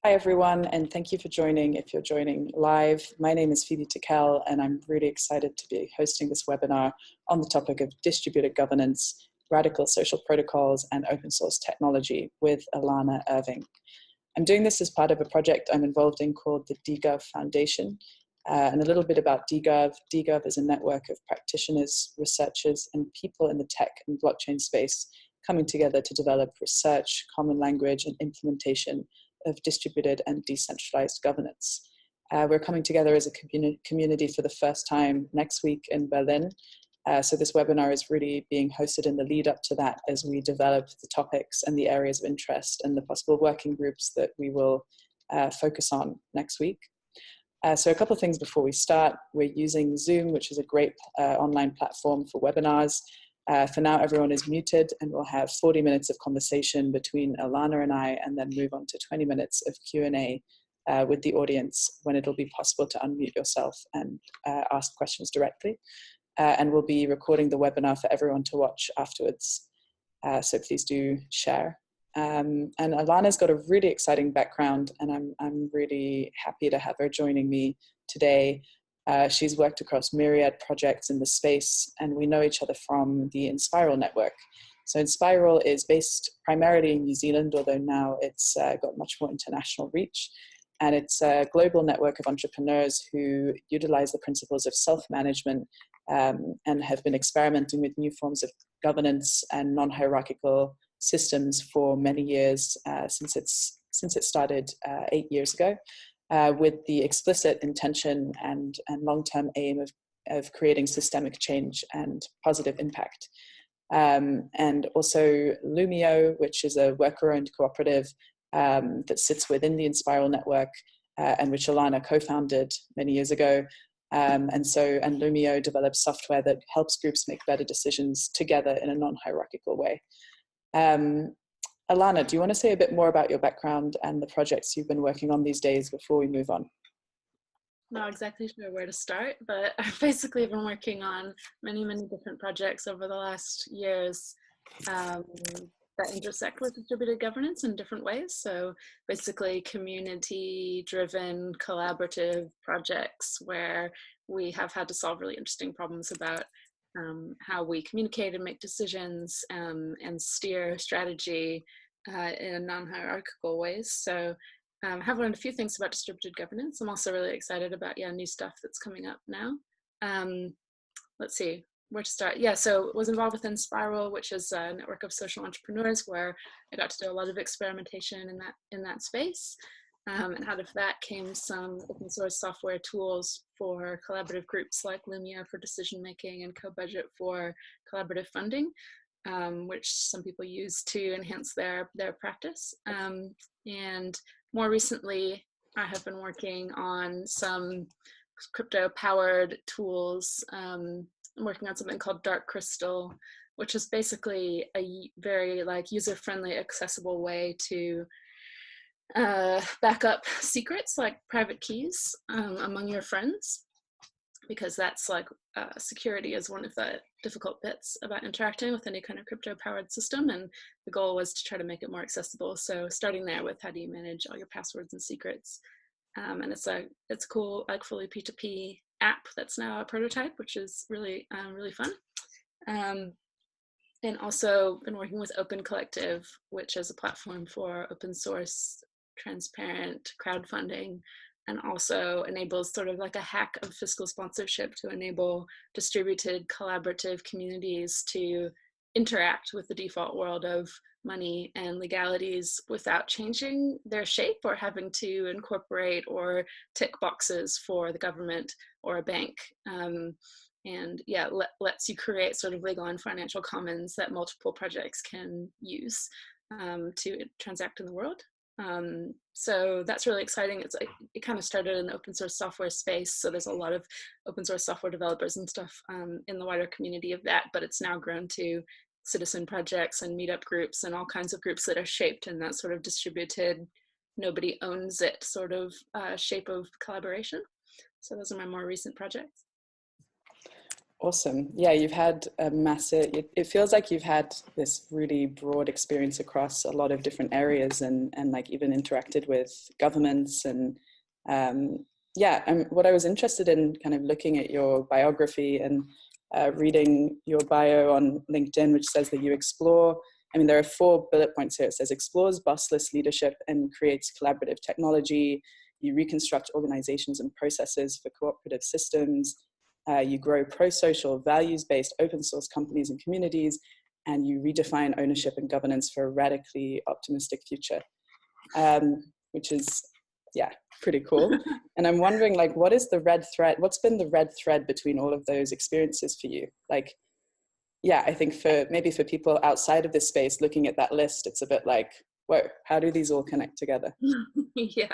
Hi everyone, and thank you for joining if you're joining live. My name is Phoebe Tickell, and I'm really excited to be hosting this webinar on the topic of distributed governance, radical social protocols, and open source technology with Alanna Irving. I'm doing this as part of a project I'm involved in called the DGOV Foundation. And a little bit about DGOV. DGOV is a network of practitioners, researchers, and people in the tech and blockchain space coming together to develop research, common language, and implementation of distributed and decentralized governance. We're coming together as a community for the first time next week in Berlin. So this webinar is really being hosted in the lead up to that as we develop the topics and the areas of interest and the possible working groups that we will focus on next week. So a couple of things before we start. We're using Zoom, which is a great online platform for webinars. For now, everyone is muted, and we'll have 40 minutes of conversation between Alanna and I, and then move on to 20 minutes of Q&A with the audience when it'll be possible to unmute yourself and ask questions directly. And we'll be recording the webinar for everyone to watch afterwards. So please do share. And Alanna's got a really exciting background, and I'm really happy to have her joining me today. She's worked across myriad projects in the space, and we know each other from the Inspiral network. So Inspiral is based primarily in New Zealand, although now it's got much more international reach. And it's a global network of entrepreneurs who utilize the principles of self-management and have been experimenting with new forms of governance and non-hierarchical systems for many years since it started 8 years ago. With the explicit intention and long-term aim of creating systemic change and positive impact. And also Lumio, which is a worker-owned cooperative that sits within the Inspiral network and which Alanna co-founded many years ago. And Lumio develops software that helps groups make better decisions together in a non-hierarchical way. Alanna, do you want to say a bit more about your background and the projects you've been working on these days before we move on? Not exactly sure where to start, but I've basically been working on many different projects over the last years that intersect with distributed governance in different ways. So basically community-driven collaborative projects where we have had to solve really interesting problems about how we communicate and make decisions and steer strategy in non-hierarchical ways. So I have learned a few things about distributed governance. I'm also really excited about new stuff that's coming up now. Let's see where to start. Yeah, so was involved with Inspiral, which is a network of social entrepreneurs where I got to do a lot of experimentation in that space. And out of that came some open source software tools for collaborative groups like Lumia for decision making and Co-Budget for collaborative funding, which some people use to enhance their practice. And more recently, I have been working on some crypto-powered tools. I'm working on something called Dark Crystal, which is basically a very user-friendly, accessible way to back up secrets like private keys among your friends, because that's security is one of the difficult bits about interacting with any kind of crypto-powered system, and the goal was to try to make it more accessible. So starting there with how do you manage all your passwords and secrets, and it's a cool fully P2P app that's now a prototype, which is really fun. And also been working with Open Collective, which is a platform for open source, transparent crowdfunding, and also enables sort of like a hack of fiscal sponsorship to enable distributed collaborative communities to interact with the default world of money and legalities without changing their shape or having to incorporate or tick boxes for the government or a bank. And yeah, lets you create sort of legal and financial commons that multiple projects can use to transact in the world. So that's really exciting. It's it kind of started in the open source software space, so there's a lot of open source software developers and stuff in the wider community of that, but it's now grown to citizen projects and meetup groups and all kinds of groups that are shaped in that sort of distributed, nobody owns it sort of shape of collaboration. So those are my more recent projects. Awesome. Yeah, you've had a massive, it feels like you've had this really broad experience across a lot of different areas, and like even interacted with governments. And yeah, and what I was interested in kind of looking at your biography and reading your bio on LinkedIn, which says that you explore, I mean, there are 4 bullet points here. It says explores bossless leadership and creates collaborative technology. You reconstruct organizations and processes for cooperative systems. You grow pro-social, values-based open source companies and communities, and you redefine ownership and governance for a radically optimistic future, which is, yeah, pretty cool. And I'm wondering, like, what is the red thread? What's been the red thread between all of those experiences for you? Like, yeah, I think maybe for people outside of this space looking at that list, it's a bit like, whoa, how do these all connect together? Yeah,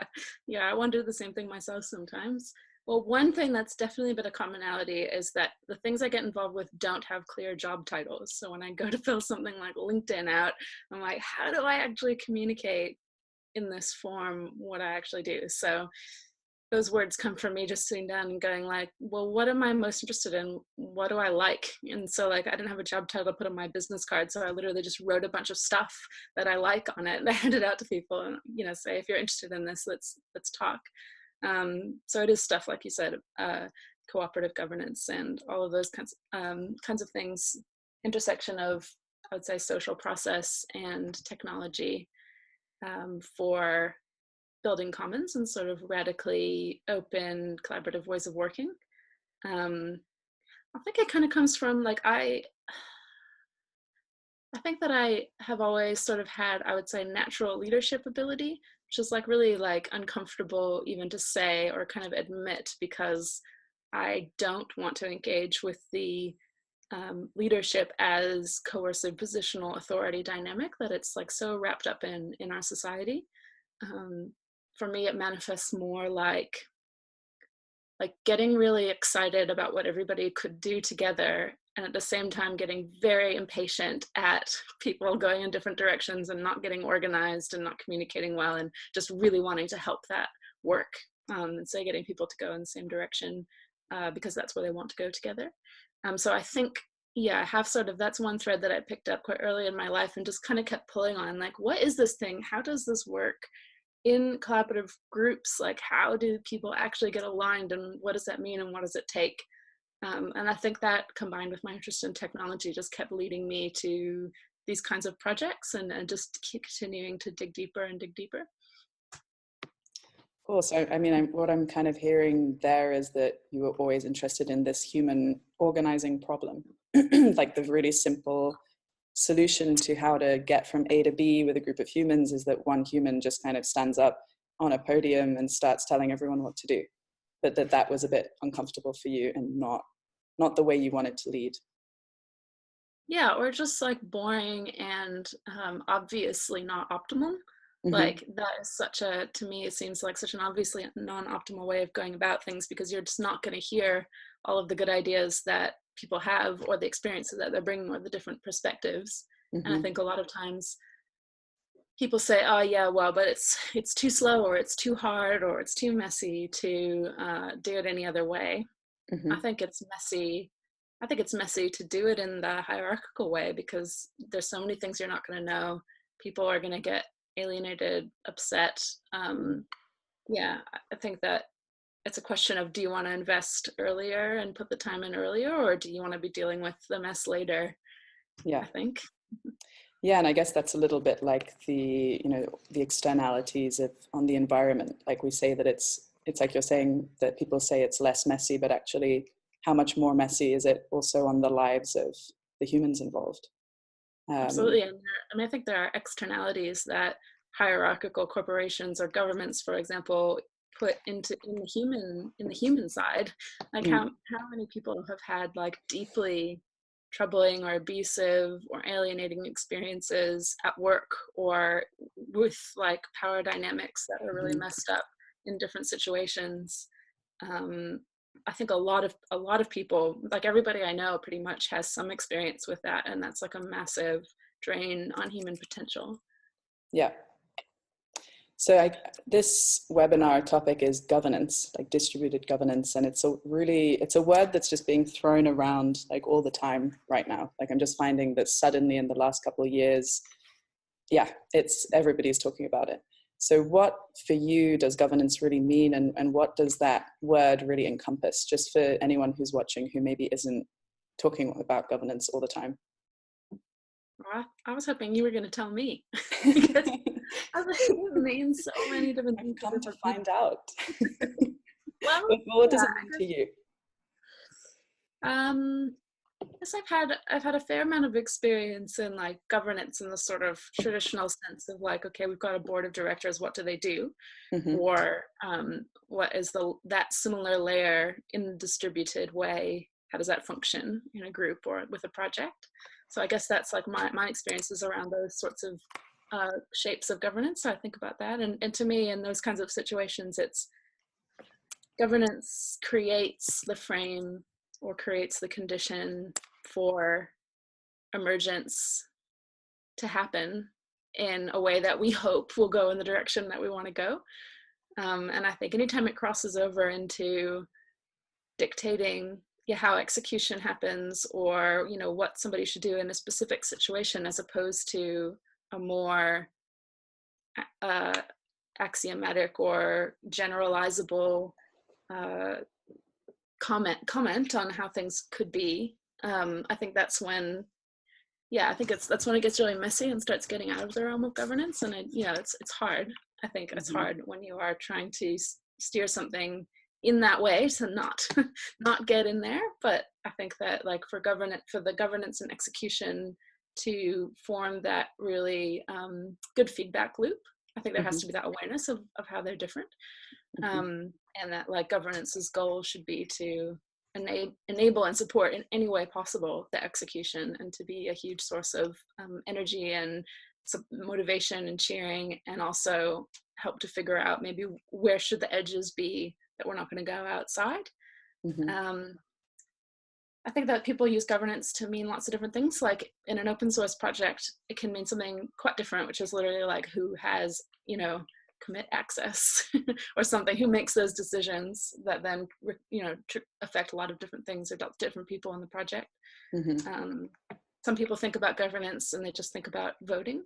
I wonder the same thing myself sometimes. Well, one thing that's definitely been a commonality is that the things I get involved with don't have clear job titles. So when I go to fill something like LinkedIn out, I'm like, how do I actually communicate in this form what I actually do? So those words come from me just sitting down and going like, well, what am I most interested in? What do I like? And so like, I didn't have a job title to put on my business card. So I literally just wrote a bunch of stuff that I like on it and I handed it out to people and, you know, say, if you're interested in this, let's talk. So it is stuff, like you said, cooperative governance and all of those kinds of things, intersection of, I would say, social process and technology for building commons and sort of radically open collaborative ways of working. I think it kind of comes from like, I think that I have always sort of had, I would say, natural leadership ability, which is like really like uncomfortable even to say or kind of admit, because I don't want to engage with the leadership as coercive positional authority dynamic that it's like so wrapped up in our society. For me, it manifests more like getting really excited about what everybody could do together, and at the same time getting very impatient at people going in different directions and not getting organized and not communicating well, and just really wanting to help that work. And so getting people to go in the same direction because that's where they want to go together. So I think, yeah, I have sort of, that's one thread that I picked up quite early in my life and just kind of kept pulling on, like, what is this thing? How does this work in collaborative groups? Like, how do people actually get aligned, and what does that mean, and what does it take? And I think that combined with my interest in technology just kept leading me to these kinds of projects and just keep continuing to dig deeper and dig deeper. Cool. So, I mean, what I'm kind of hearing there is that you were always interested in this human organizing problem, like the really simple solution to how to get from A to B with a group of humans is that one human just kind of stands up on a podium and starts telling everyone what to do. But that was a bit uncomfortable for you and not the way you wanted to lead. Yeah, or just like boring and obviously not optimal. Mm-hmm. Like that is such a, to me, it seems like such an obviously non-optimal way of going about things, because you're just not going to hear all of the good ideas that people have or the experiences that they're bringing or the different perspectives. Mm-hmm. And I think a lot of times people say, oh yeah, well, but it's too slow, or it's too hard, or it's too messy to do it any other way. Mm-hmm. I think it's messy to do it in the hierarchical way, because there's so many things you're not going to know. People are going to get alienated, upset. Yeah, I think that it's a question of, do you want to invest earlier and put the time in earlier, or do you want to be dealing with the mess later? Yeah, I think. Yeah, and I guess that's a little bit like the externalities on the environment. Like we say that it's like you're saying that people say it's less messy, but actually how much more messy is it also on the lives of the humans involved? Absolutely. And I think there are externalities that hierarchical corporations or governments, for example, put in the human side. Like how many people have had like deeply troubling or abusive or alienating experiences at work or with like power dynamics that are really messed up in different situations. I think a lot of people, like everybody I know pretty much has some experience with that, and that's like a massive drain on human potential. Yeah. So this webinar topic is governance, like distributed governance. And it's a word that's just being thrown around like all the time right now. Like I'm just finding that suddenly in the last couple of years, yeah, everybody's talking about it. So what for you does governance really mean, and what does that word really encompass, just for anyone who's watching who maybe isn't talking about governance all the time? I was hoping you were going to tell me, because I was like, it means so many different things. I've come to find out. Well, what does it mean to you? Yes, I've had a fair amount of experience in like governance in the sort of traditional sense of like, okay, we've got a board of directors, what do they do? Mm-hmm. Or what is that similar layer in the distributed way? How does that function in a group or with a project? So I guess that's like my experiences around those sorts of shapes of governance. So I think about that. And to me, in those kinds of situations, it's governance creates the frame or creates the condition for emergence to happen in a way that we hope will go in the direction that we want to go. And I think anytime it crosses over into dictating how execution happens, or what somebody should do in a specific situation, as opposed to a more axiomatic or generalizable comment on how things could be. I think that's when, that's when it gets really messy and starts getting out of the realm of governance. And it's hard. I think it's hard when you are trying to steer something in that way to not get in there. But I think that like for the governance and execution to form that really good feedback loop, I think there has to be that awareness of how they're different. And that like governance's goal should be to enable and support in any way possible the execution, and to be a huge source of energy and motivation and cheering, and also help to figure out maybe where should the edges be that we're not going to go outside. I think that people use governance to mean lots of different things. Like in an open source project, it can mean something quite different, which is literally like who has, commit access or something, who makes those decisions that then, affect a lot of different things or different people in the project. Some people think about governance and they just think about voting,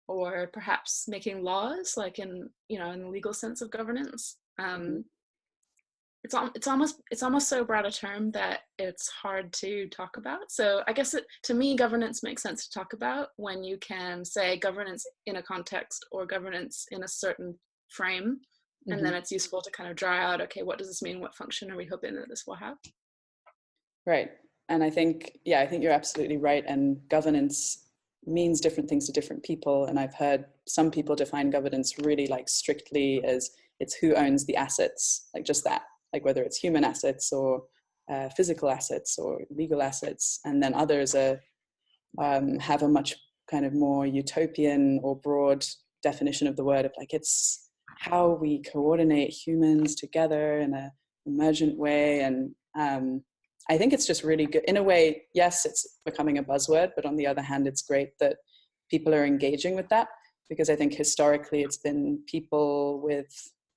or perhaps making laws, like in the legal sense of governance. It's almost so broad a term that it's hard to talk about. So I guess to me, governance makes sense to talk about when you can say governance in a context or governance in a certain frame, and then it's useful to kind of draw out, okay, what does this mean? What function are we hoping that this will have? Right. And I think you're absolutely right. And governance means different things to different people. And I've heard some people define governance really like strictly as it's who owns the assets, like just that. Like whether it's human assets or physical assets or legal assets, and then others have a much kind of more utopian or broad definition of the word of like it's how we coordinate humans together in an emergent way. And I think it's just really good in a way. Yes, it's becoming a buzzword, but on the other hand, it's great that people are engaging with that, because I think historically it's been people with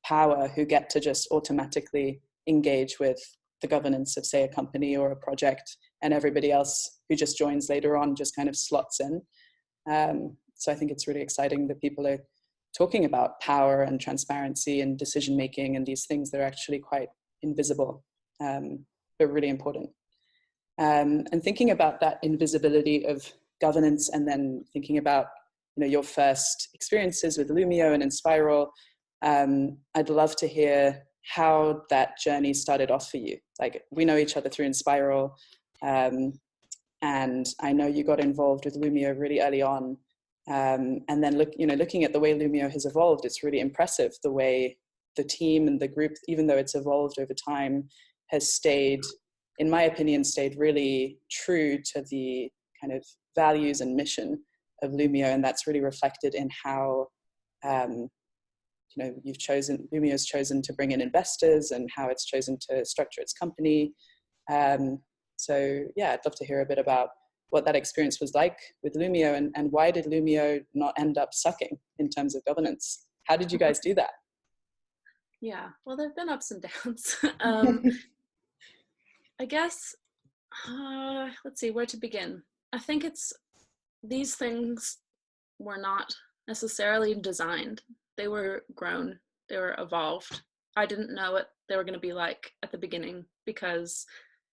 power who get to just automatically engage with the governance of, say, a company or a project, and everybody else who just joins later on just kind of slots in. So I think it's really exciting that people are talking about power and transparency and decision making and these things that are actually quite invisible, but really important. And thinking about that invisibility of governance, and then thinking about your first experiences with Loomio and Inspiral, I'd love to hear how that journey started off for you. Like we know each other through Inspiral, and I know you got involved with Loomio really early on, and then looking at the way Loomio has evolved, it's really impressive the way the team and the group, even though it's evolved over time, has stayed, in my opinion, really true to the kind of values and mission of Loomio, and that's really reflected in how Loomio's chosen to bring in investors and how it's chosen to structure its company. So yeah, I'd love to hear a bit about what that experience was like with Lumio, and why did Lumio not end up sucking in terms of governance? How did you guys do that? Yeah, well, there have been ups and downs. I guess, let's see, where to begin. I think these things were not necessarily designed. They were grown, they were evolved. I didn't know what they were going to be like at the beginning because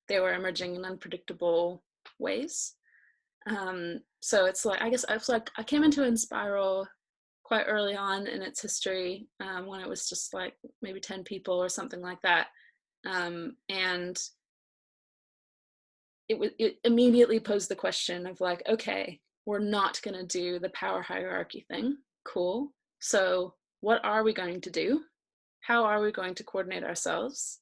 they were emerging in unpredictable ways. So it's like, I guess I was like, I came into Inspiral quite early on in its history, when it was just like maybe 10 people or something like that. And it immediately posed the question of like, okay, we're not going to do the power hierarchy thing. Cool. So what are we going to do? How are we going to coordinate ourselves?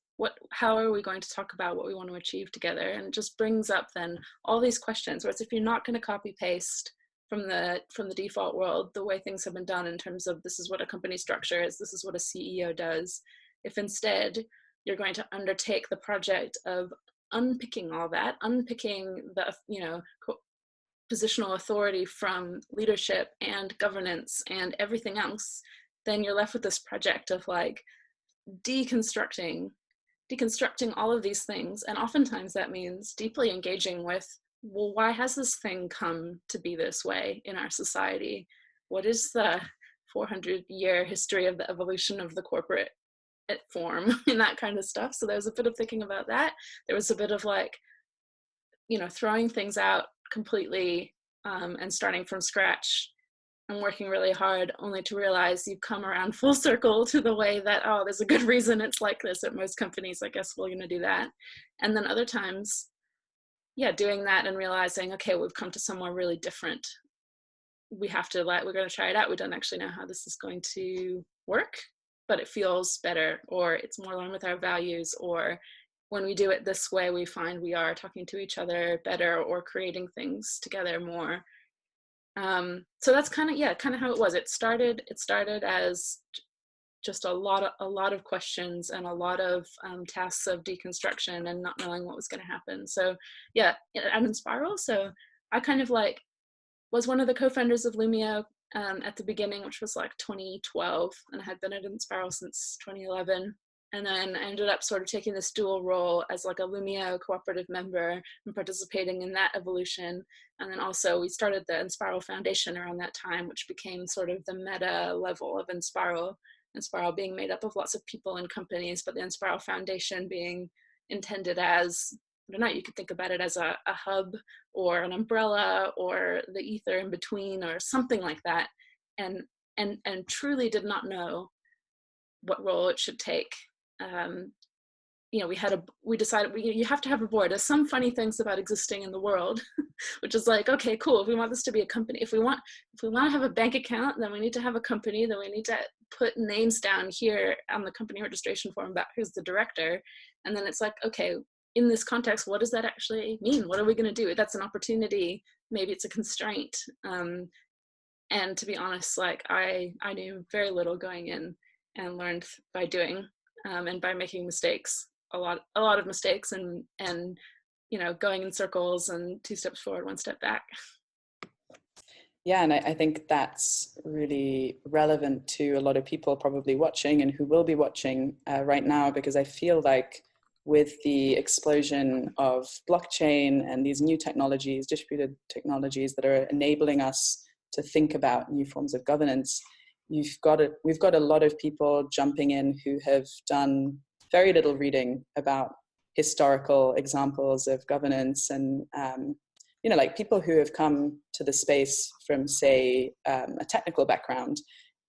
How are we going to talk about what we want to achieve together? And it just brings up then all these questions, whereas if you're not going to copy paste from the default world, the way things have been done in terms of this is what a company structure is, this is what a CEO does. If instead you're going to undertake the project of unpicking all that, unpicking the, positional authority from leadership and governance and everything else, then you're left with this project of like deconstructing all of these things. And oftentimes that means deeply engaging with, well, why has this thing come to be this way in our society? What is the 400-year history of the evolution of the corporate form and that kind of stuff? So there was a bit of thinking about that. There was a bit of like, throwing things out completely, and starting from scratch and working really hard, only to realize you've come around full circle to the way that, oh, there's a good reason it's like this at most companies. I guess we're going to do that. And then other times, doing that and realizing, okay, we've come to somewhere really different. We have to we're going to try it out. We don't actually know how this is going to work, but it feels better, or it's more aligned with our values, or when we do it this way, we find we are talking to each other better or creating things together more. So that's kind of how it was. It started as just a lot of questions and a lot of tasks of deconstruction and not knowing what was going to happen. So I'm in Spiral. So I kind of like was one of the co-founders of Lumio at the beginning, which was like 2012, and I had been at Inspiral since 2011. And then I ended up sort of taking this dual role as like a Lumio cooperative member and participating in that evolution. And then also we started the Inspiral Foundation around that time, which became sort of the meta level of Inspiral. Inspiral being made up of lots of people and companies, but the Inspiral Foundation being intended as, I don't know, you could think about it as a hub or an umbrella or the ether in between or something like that. And truly did not know what role it should take. We decided you have to have a board. There's some funny things about existing in the world, which is like, okay, cool. If we want this to be a company, if we want to have a bank account, then we need to have a company. Then we need to put names down here on the company registration form about who's the director. And then it's like, okay, in this context, what does that actually mean? What are we going to do? That's an opportunity. Maybe it's a constraint. And to be honest, like I knew very little going in and learned by doing. And by making mistakes, a lot of mistakes, and going in circles and 2 steps forward, 1 step back. Yeah, and I think that's really relevant to a lot of people probably watching and who will be watching right now, because I feel like with the explosion of blockchain and these new technologies, distributed technologies that are enabling us to think about new forms of governance, we've got a lot of people jumping in who have done very little reading about historical examples of governance, and like people who have come to the space from, say, a technical background,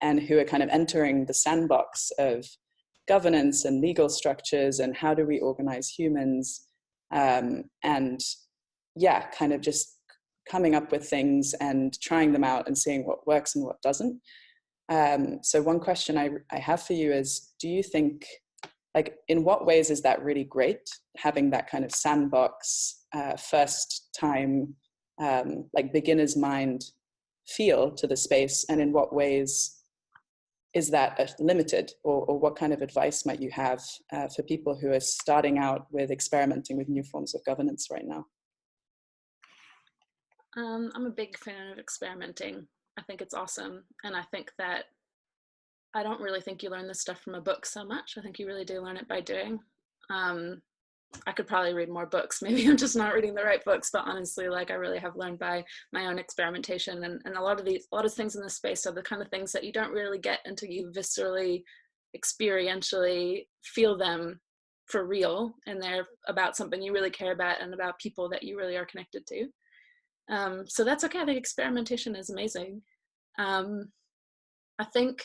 and who are kind of entering the sandbox of governance and legal structures and how do we organize humans, and kind of just coming up with things and trying them out and seeing what works and what doesn't. So one question I have for you is, do you think, like, in what ways is that really great, having that kind of sandbox, first time, like beginner's mind feel to the space? And in what ways is that limited, or what kind of advice might you have for people who are starting out with experimenting with new forms of governance right now? I'm a big fan of experimenting. I think it's awesome. And I think that I don't really think you learn this stuff from a book so much. I think you really do learn it by doing. I could probably read more books. Maybe I'm just not reading the right books, but honestly, like I really have learned by my own experimentation. And a lot of things in this space are the kind of things that you don't really get until you viscerally, experientially feel them for real. And they're about something you really care about and about people that you really are connected to. So that's okay. I think experimentation is amazing. I think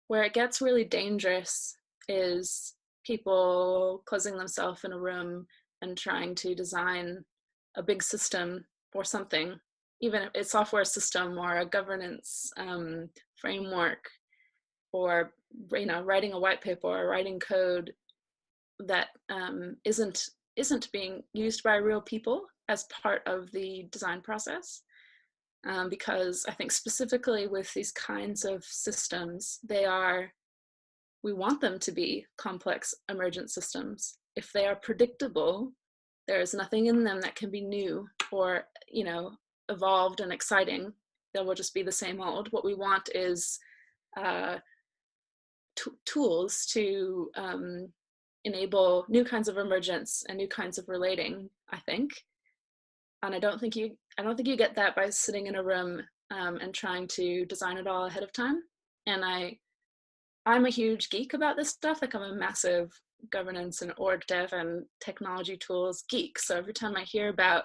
where it gets really dangerous is people closing themselves in a room and trying to design a big system or something, even if it's a software system or a governance framework, or writing a white paper or writing code that isn't being used by real people as part of the design process. Because I think specifically with these kinds of systems, we want them to be complex emergent systems. If they are predictable, there is nothing in them that can be new or, evolved and exciting. They will just be the same old. What we want is tools to enable new kinds of emergence and new kinds of relating, I think. And I don't think you get that by sitting in a room and trying to design it all ahead of time. And I'm a huge geek about this stuff. Like I'm a massive governance and org dev and technology tools geek. So every time I hear about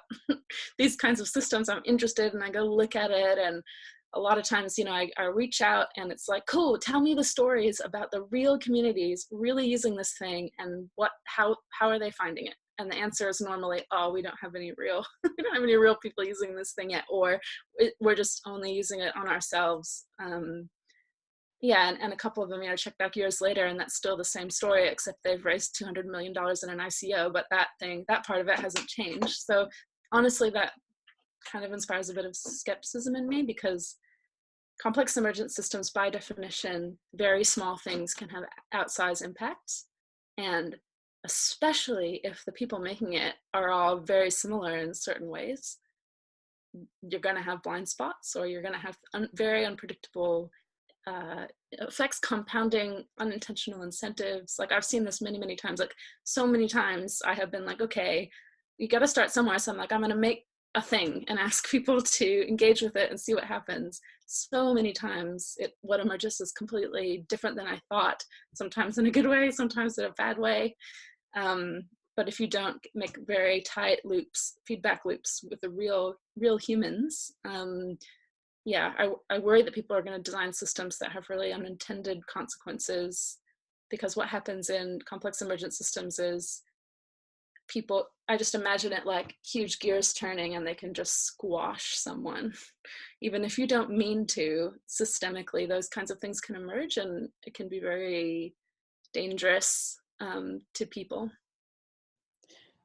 these kinds of systems, I'm interested and I go look at it. And a lot of times, I reach out and it's like, cool, tell me the stories about the real communities really using this thing and how are they finding it? And the answer is normally, oh, we don't have any real people using this thing yet, or we're just only using it on ourselves. And a couple of them, check back years later, and that's still the same story, except they've raised $200 million in an ICO, but that part of it hasn't changed. So honestly, that kind of inspires a bit of skepticism in me, because complex emergent systems, by definition, very small things can have outsized impacts. And especially if the people making it are all very similar in certain ways, you're going to have blind spots, or you're going to have very unpredictable effects, compounding unintentional incentives. Like I've seen this many, many times. Like so many times I have been like, okay, you got to start somewhere. So I'm like, I'm going to make a thing and ask people to engage with it and see what happens. So many times what emerges is completely different than I thought, sometimes in a good way, sometimes in a bad way. But if you don't make very tight feedback loops with the real humans, I worry that people are going to design systems that have really unintended consequences, because what happens in complex emergent systems is I just imagine it like huge gears turning and they can just squash someone. Even if you don't mean to, systemically, those kinds of things can emerge, and it can be very dangerous to people.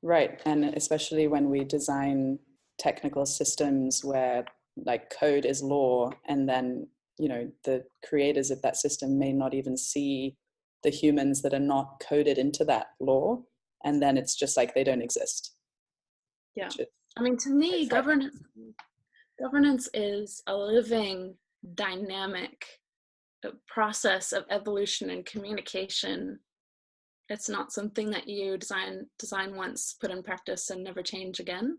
Right, and especially when we design technical systems where like code is law, and then the creators of that system may not even see the humans that are not coded into that law, and then it's just like they don't exist. Yeah, I mean, to me, governance is a living, dynamic process of evolution and communication. It's not something that you design once, put in practice, and never change again.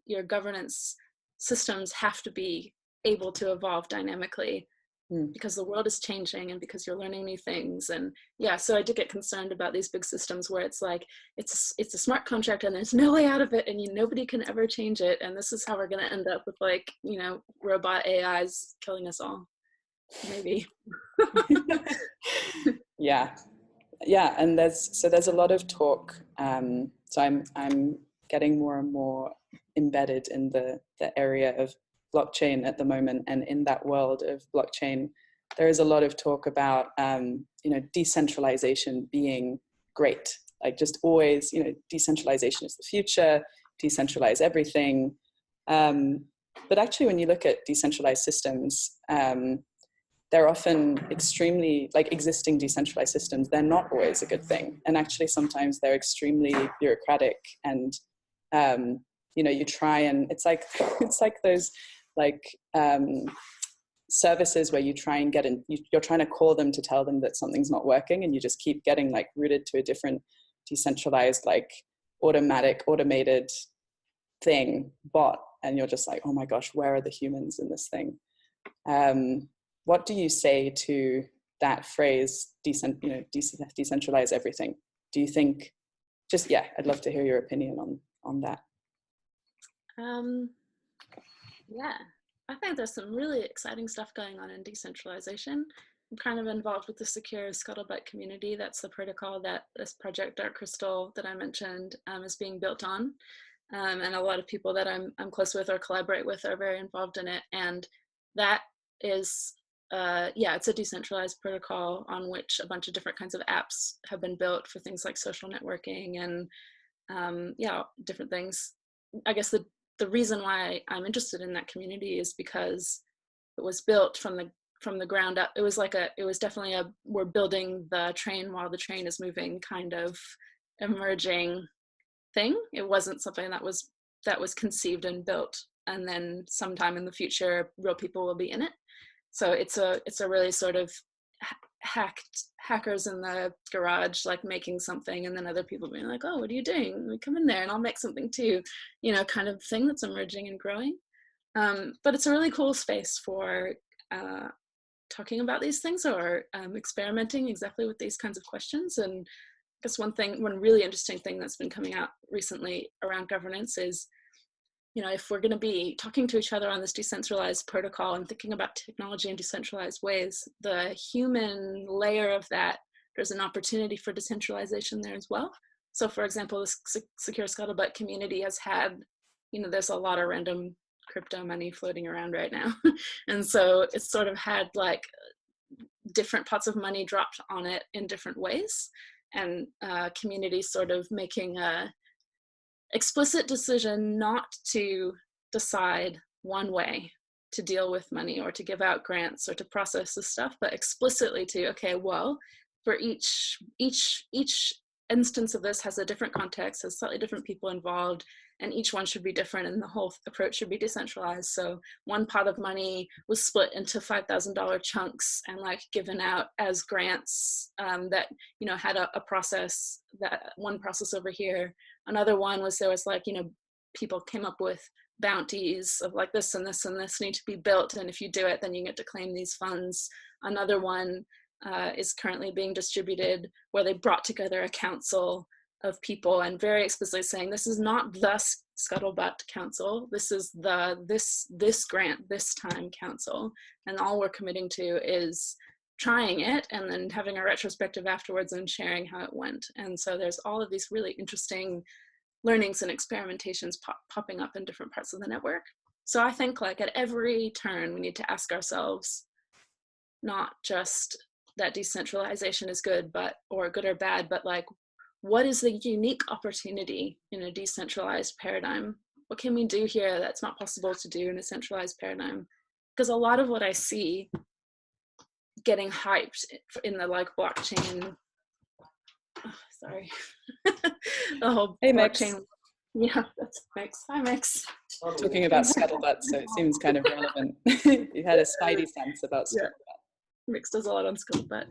Your governance systems have to be able to evolve dynamically, because the world is changing and because you're learning new things. And so I do get concerned about these big systems where it's like it's a smart contract and there's no way out of it, and nobody can ever change it, and this is how we're going to end up with robot AIs killing us all, maybe. And there's a lot of talk. So I'm getting more and more embedded in the area of blockchain at the moment, and in that world of blockchain, there is a lot of talk about decentralization being great. Like just always, decentralization is the future. Decentralize everything. But actually, when you look at decentralized systems, they're often extremely, like existing decentralized systems, they're not always a good thing. And actually sometimes they're extremely bureaucratic and you know, you try and it's like it's like those like services where you try and get in, you're trying to call them to tell them that something's not working, and you just keep getting like routed to a different decentralized, like automated thing, bot, and you're just like, oh my gosh, where are the humans in this thing? What do you say to that phrase, decentralize everything? Do you think, just, yeah, I'd love to hear your opinion on that. Yeah, I think there's some really exciting stuff going on in decentralization. I'm kind of involved with the Secure Scuttlebutt community. That's the protocol that this project Dark Crystal that I mentioned is being built on. And a lot of people that I'm close with or collaborate with are very involved in it. And that is, yeah, it's a decentralized protocol on which a bunch of different kinds of apps have been built for things like social networking and yeah, different things. I guess the reason why I'm interested in that community is because it was built from the ground up. It was definitely we're building the train while the train is moving kind of emerging thing. It wasn't something that was conceived and built and then sometime in the future real people will be in it. So it's a really sort of hackers in the garage like making something, and then other people being like, oh, what are you doing? We come in there and I'll make something too, you know, kind of thing that's emerging and growing. But it's a really cool space for talking about these things or experimenting exactly with these kinds of questions. And I guess one really interesting thing that's been coming out recently around governance is, you know, if we're going to be talking to each other on this decentralized protocol and thinking about technology in decentralized ways, the human layer of that, there's an opportunity for decentralization there as well. So for example, the Secure Scuttlebutt community has had, you know, there's a lot of random crypto money floating around right now. And so it's sort of had like different pots of money dropped on it in different ways, and communities sort of making a explicit decision not to decide one way to deal with money or to give out grants or to process this stuff, but explicitly to, okay, well, for each instance of this has a different context, has slightly different people involved, and each one should be different and the whole approach should be decentralized. So one pot of money was split into $5,000 chunks and like given out as grants that, you know, had a process, that one process over here. Another one was, there was like, you know, people came up with bounties of like this and this and this need to be built, and if you do it then you get to claim these funds. Another one is currently being distributed where they brought together a council of people and very explicitly saying, this is not the Scuttlebutt Council, this is this grant, this time council, and all we're committing to is trying it and then having a retrospective afterwards and sharing how it went. And so there's all of these really interesting learnings and experimentations popping up in different parts of the network. So I think like at every turn we need to ask ourselves, not just that decentralization is good, or good or bad, but like, what is the unique opportunity in a decentralized paradigm? What can we do here that's not possible to do in a centralized paradigm? Because a lot of what I see getting hyped in the like blockchain, sorry, the whole blockchain. Mix. Yeah, that's Mix. Hi, Mix. Talking about Scuttlebutt, so it seems kind of relevant. You had a spidey sense about Scuttlebutt. Yeah. Mix does a lot on Scuttlebutt.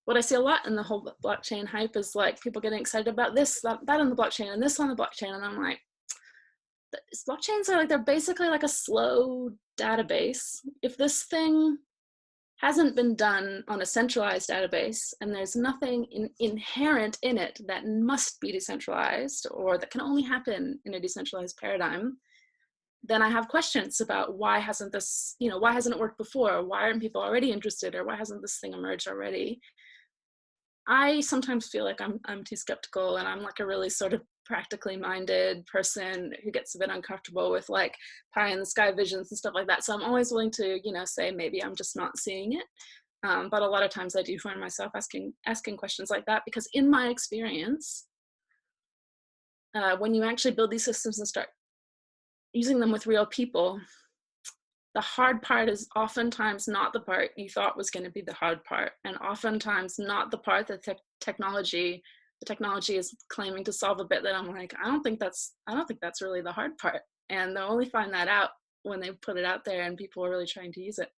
What I see a lot in the whole blockchain hype is like people getting excited about this, that on the blockchain, and this on the blockchain, and I'm like, blockchains are like, they're basically like a slow database. If this thing hasn't been done on a centralized database and there's nothing inherent in it that must be decentralized or that can only happen in a decentralized paradigm, then I have questions about why hasn't this, you know, why hasn't it worked before? Why aren't people already interested? Or why hasn't this thing emerged already? I sometimes feel like I'm too skeptical, and I'm like a really sort of practically minded person who gets a bit uncomfortable with like pie in the sky visions and stuff like that. So I'm always willing to, you know, say maybe I'm just not seeing it. But a lot of times I do find myself asking questions like that, because in my experience, when you actually build these systems and start using them with real people, the hard part is oftentimes not the part you thought was going to be the hard part, and oftentimes not the part that technology the technology is claiming to solve a bit that I'm like, I don't think that's really the hard part. And they'll only find that out when they put it out there and people are really trying to use it.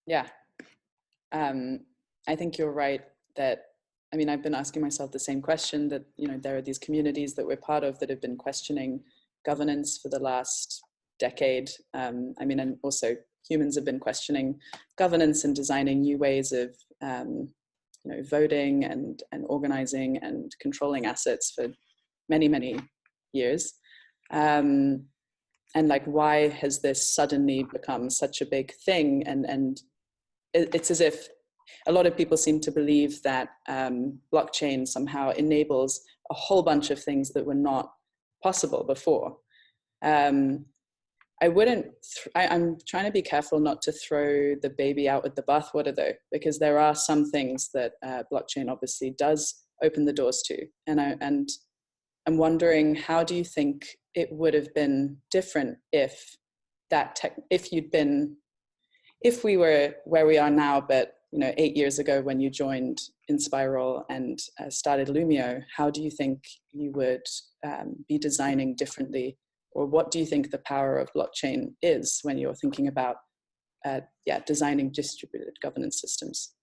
Yeah. I think you're right that, I mean, I've been asking myself the same question, that, you know, there are these communities that we're part of that have been questioning governance for the last decade. I mean, and also humans have been questioning governance and designing new ways of, you know, voting and organizing and controlling assets for many, many years. And like, why has this suddenly become such a big thing? And it's as if a lot of people seem to believe that blockchain somehow enables a whole bunch of things that were not possible before. I'm trying to be careful not to throw the baby out with the bathwater though, because there are some things that blockchain obviously does open the doors to. And I'm wondering, how do you think it would have been different if if we were where we are now, but, you know, 8 years ago when you joined Inspiral and started Lumio, how do you think you would be designing differently? Or what do you think the power of blockchain is when you're thinking about designing distributed governance systems?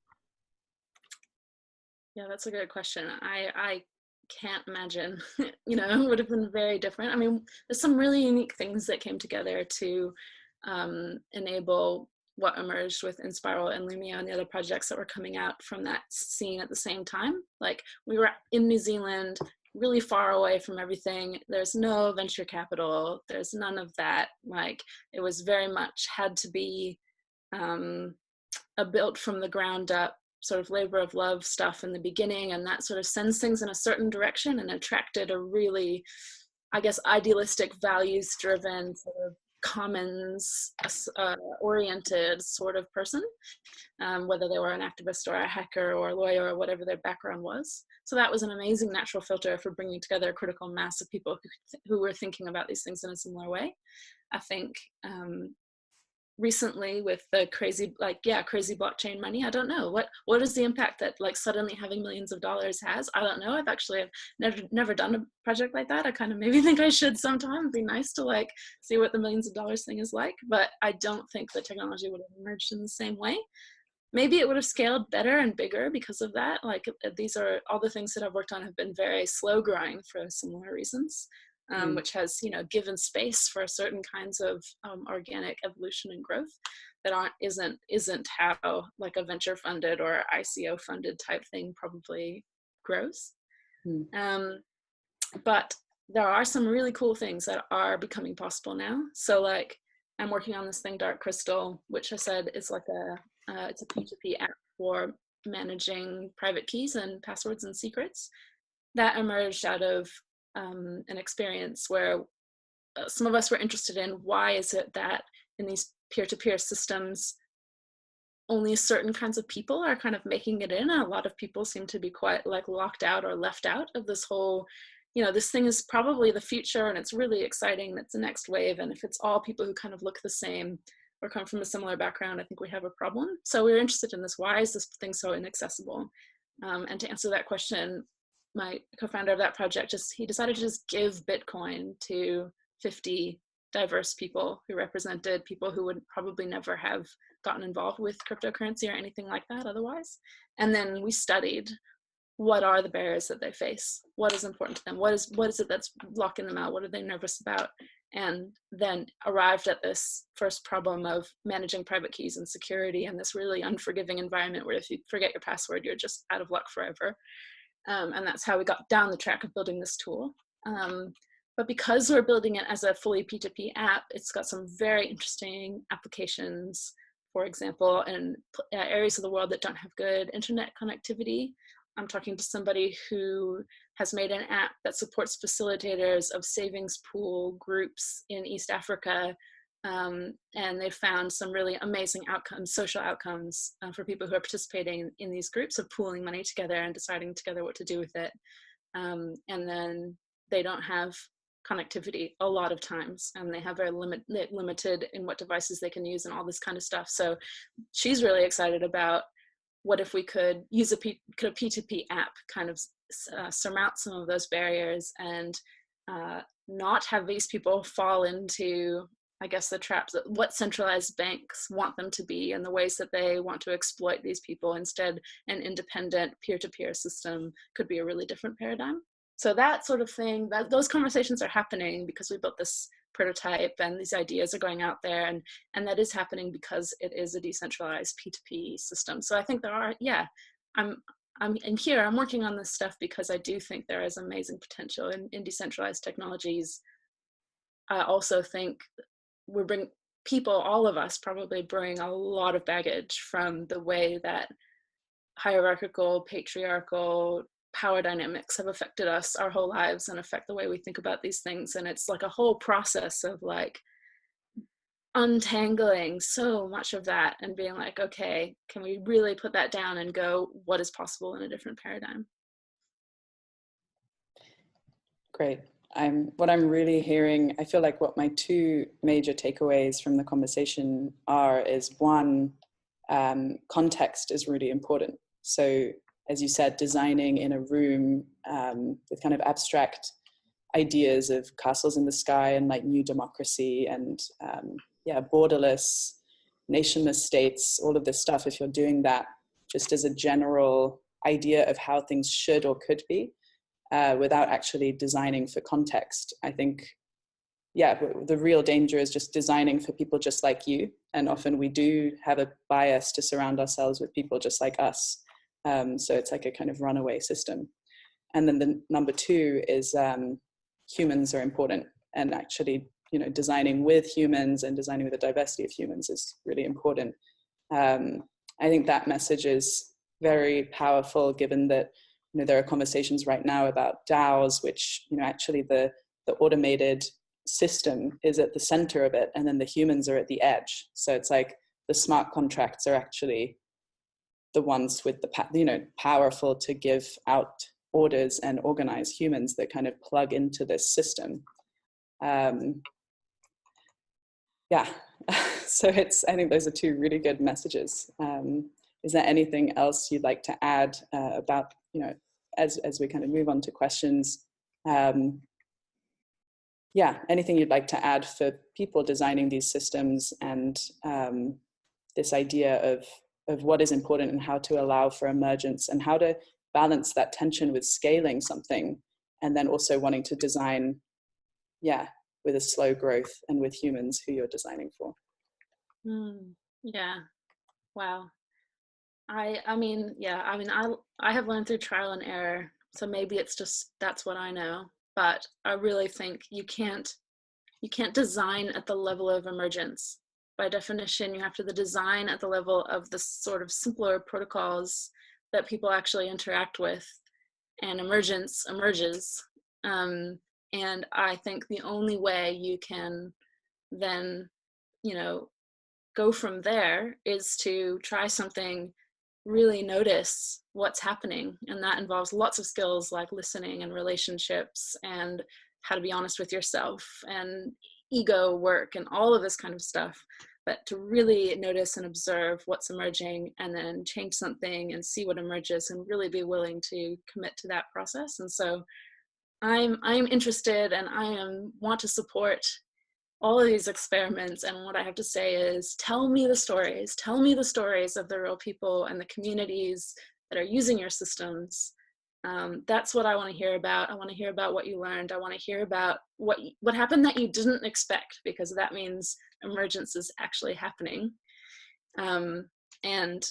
Yeah, that's a good question. I can't imagine, you know, it would have been very different. I mean, there's some really unique things that came together to enable what emerged with Inspiral and Lumio and the other projects that were coming out from that scene at the same time. Like, we were in New Zealand, really far away from everything. There's no venture capital. There's none of that. Like, it was very much had to be a built from the ground up sort of labor of love stuff in the beginning, and that sort of sends things in a certain direction and attracted a really, I guess, idealistic, values driven sort of commons oriented sort of person, whether they were an activist or a hacker or a lawyer or whatever their background was. So that was an amazing natural filter for bringing together a critical mass of people who were thinking about these things in a similar way. I think recently with the crazy blockchain money, I don't know what is the impact that like suddenly having millions of dollars has. I don't know. I've actually never done a project like that. I kind of maybe think I should sometime. It'd be nice to like see what the millions of dollars thing is like, but I don't think the technology would have emerged in the same way. Maybe it would have scaled better and bigger because of that. Like, these are all the things that I've worked on have been very slow growing for similar reasons. Which has, you know, given space for certain kinds of organic evolution and growth that isn't how like a venture funded or ICO funded type thing probably grows. But there are some really cool things that are becoming possible now. So like, I'm working on this thing, Dark Crystal, which I said is like it's a P2P app for managing private keys and passwords and secrets. That emerged out of an experience where some of us were interested in why is it that in these peer-to-peer systems only certain kinds of people are kind of making it in, and a lot of people seem to be quite like locked out or left out of this whole, you know, this thing is probably the future and it's really exciting, it's the next wave, and if it's all people who kind of look the same or come from a similar background, I think we have a problem. So we were interested in this, why is this thing so inaccessible? And to answer that question, my co-founder of that project, he decided to just give Bitcoin to 50 diverse people who represented people who would probably never have gotten involved with cryptocurrency or anything like that otherwise. And then we studied, what are the barriers that they face? What is important to them? What is it that's blocking them out? What are they nervous about? And then arrived at this first problem of managing private keys and security in this really unforgiving environment where if you forget your password, you're just out of luck forever. And that's how we got down the track of building this tool. But because we're building it as a fully P2P app, it's got some very interesting applications, for example, in areas of the world that don't have good internet connectivity. I'm talking to somebody who has made an app that supports facilitators of savings pool groups in East Africa. And they found some really amazing outcomes, social outcomes for people who are participating in these groups of pooling money together and deciding together what to do with it. And then they don't have connectivity a lot of times, and they have very limited in what devices they can use and all this kind of stuff. So she's really excited about what if we could use could a P2P app kind of surmount some of those barriers and not have these people fall into, I guess, the traps that what centralized banks want them to be and the ways that they want to exploit these people. Instead, an independent peer-to-peer system could be a really different paradigm. So that sort of thing, those conversations are happening because we built this prototype and these ideas are going out there, and that is happening because it is a decentralized P2P system. So I think there are, yeah, I'm here, I'm working on this stuff because I do think there is amazing potential in decentralized technologies. I also think people, all of us probably bring a lot of baggage from the way that hierarchical, patriarchal power dynamics have affected us our whole lives and affect the way we think about these things. And it's like a whole process of like untangling so much of that and being like, okay, can we really put that down and go, what is possible in a different paradigm? Great. What I'm really hearing, I feel like what my two major takeaways from the conversation is one, context is really important. So as you said, designing in a room with kind of abstract ideas of castles in the sky and like new democracy and borderless, nationless states, all of this stuff, if you're doing that just as a general idea of how things should or could be, without actually designing for context, I think, the real danger is just designing for people just like you. And often we do have a bias to surround ourselves with people just like us. So it's like a kind of runaway system. And then the number two is humans are important, and actually, designing with humans and designing with the diversity of humans is really important. I think that message is very powerful, given that there are conversations right now about DAOs, which actually the automated system is at the center of it, and then the humans are at the edge. So it's like the smart contracts are actually the ones with the powerful to give out orders and organize humans that kind of plug into this system. So I think those are two really good messages. Is there anything else you'd like to add about, as we kind of move on to questions? Anything you'd like to add for people designing these systems and this idea of what is important and how to allow for emergence and how to balance that tension with scaling something and then also wanting to design, with a slow growth and with humans who you're designing for. Yeah. Wow. I have learned through trial and error, so maybe it's just that's what I know. But I really think you can't design at the level of emergence. By definition, you have to design at the level of the sort of simpler protocols that people actually interact with, and emergence emerges. And I think the only way you can then, go from there is to try something, really notice what's happening. And that involves lots of skills like listening and relationships and how to be honest with yourself and ego work and all of this kind of stuff. But to really notice and observe what's emerging and then change something and see what emerges and really be willing to commit to that process. And so I'm interested and want to support all of these experiments. And what I have to say is, tell me the stories of the real people and the communities that are using your systems. That's what I want to hear about. I want to hear about what you learned. I want to hear about what happened that you didn't expect, because that means emergence is actually happening. And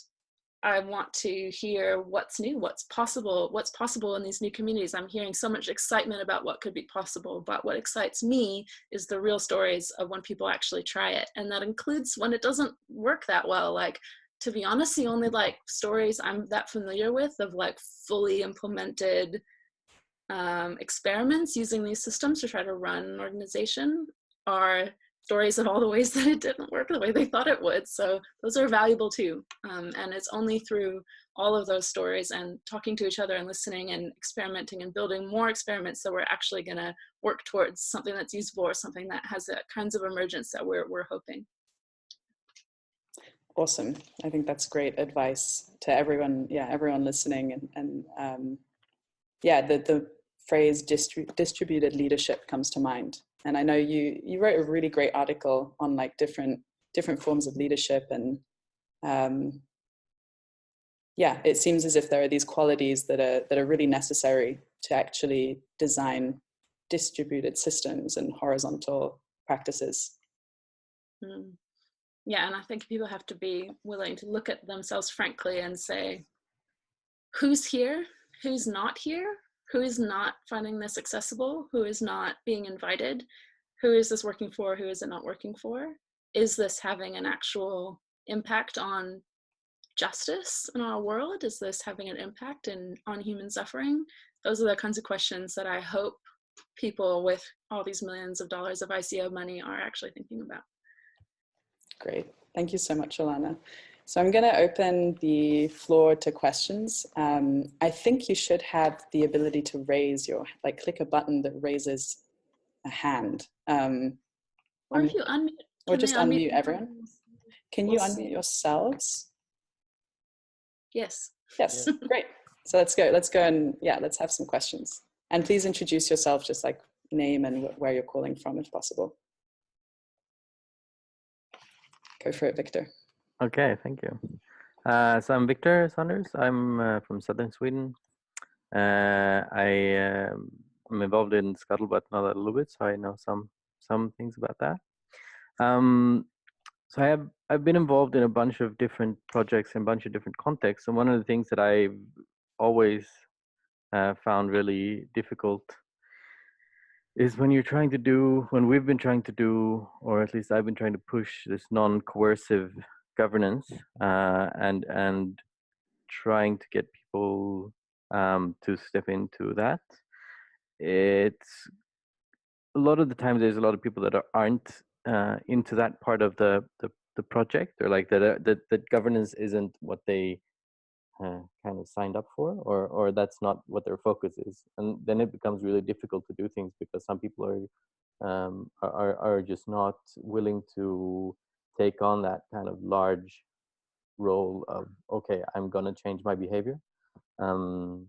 I want to hear what's new, what's possible in these new communities. I'm hearing so much excitement about what could be possible, but what excites me is the real stories of when people actually try it. And that includes when it doesn't work that well. Like, to be honest, the only stories I'm that familiar with of fully implemented experiments using these systems to try to run an organization are stories of all the ways that it didn't work the way they thought it would. So those are valuable too. And it's only through all of those stories and talking to each other and listening and experimenting and building more experiments that we're actually going to work towards something that's usable or something that has the kinds of emergence that we're hoping. Awesome. I think that's great advice to everyone. Yeah, everyone listening, and yeah, the phrase distributed leadership comes to mind. And I know you wrote a really great article on like different forms of leadership, and yeah, it seems as if there are these qualities that are really necessary to actually design distributed systems and horizontal practices. Mm. Yeah, and I think people have to be willing to look at themselves frankly and say, who's here? Who's not here? Who is not finding this accessible? Who is not being invited? Who is this working for? Who is it not working for? Is this having an actual impact on justice in our world? Is this having an impact on human suffering? Those are the kinds of questions that I hope people with all these millions of dollars of ICO money are actually thinking about. Great. Thank you so much, Alanna. So I'm going to open the floor to questions. I think you should have the ability to raise your, like click a button that raises a hand. Or if you unmute, or just unmute everyone. Can you unmute see. yourselves? Yes. Yes, great. So let's go and yeah, let's have some questions. And please introduce yourself, just like name and where you're calling from if possible. Go for it, Victor. Okay, thank you. So I'm Victor Saunders. I'm from southern Sweden. I'm involved in Scuttlebutt not a little bit, so I know some things about that. So I've been involved in a bunch of different projects in a bunch of different contexts, and one of the things that I've always found really difficult is when we've been trying to do, or at least I've been trying to push this non-coercive governance and trying to get people to step into that. It's a lot of the time there's a lot of people that aren't into that part of the project, or like that governance isn't what they kind of signed up for, or that's not what their focus is, and then it becomes really difficult to do things because some people are just not willing to take on that kind of large role of, okay, I'm gonna change my behavior. So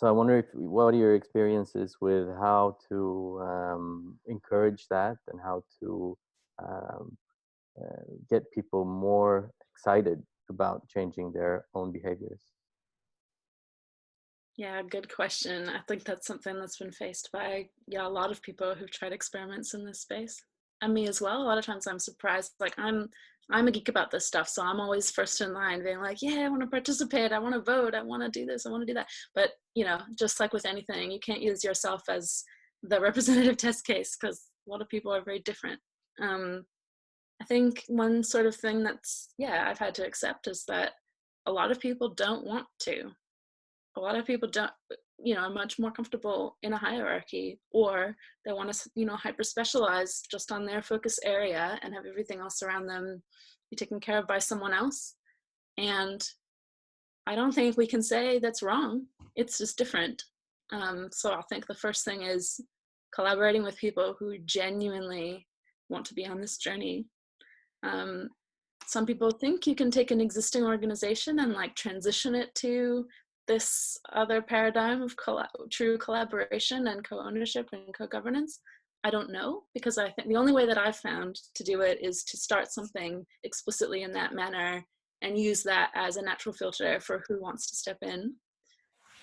I wonder what are your experiences with how to encourage that, and how to get people more excited about changing their own behaviors? Yeah, good question. I think that's something that's been faced by a lot of people who've tried experiments in this space, and me as well. A lot of times I'm surprised. Like I'm a geek about this stuff, so I'm always first in line, being like, yeah, I want to participate, I want to vote, I want to do this, I want to do that. But just like with anything, you can't use yourself as the representative test case because a lot of people are very different. I think one sort of thing that's I've had to accept is that a lot of people don't want to. A lot of people don't, are much more comfortable in a hierarchy, or they want to, hyper specialize just on their focus area and have everything else around them be taken care of by someone else. And I don't think we can say that's wrong. It's just different. So I think the first thing is collaborating with people who genuinely want to be on this journey. Some people think you can take an existing organization and like transition it to this other paradigm of true collaboration and co-ownership and co-governance. I don't know, because I think the only way that I've found to do it is to start something explicitly in that manner and use that as a natural filter for who wants to step in.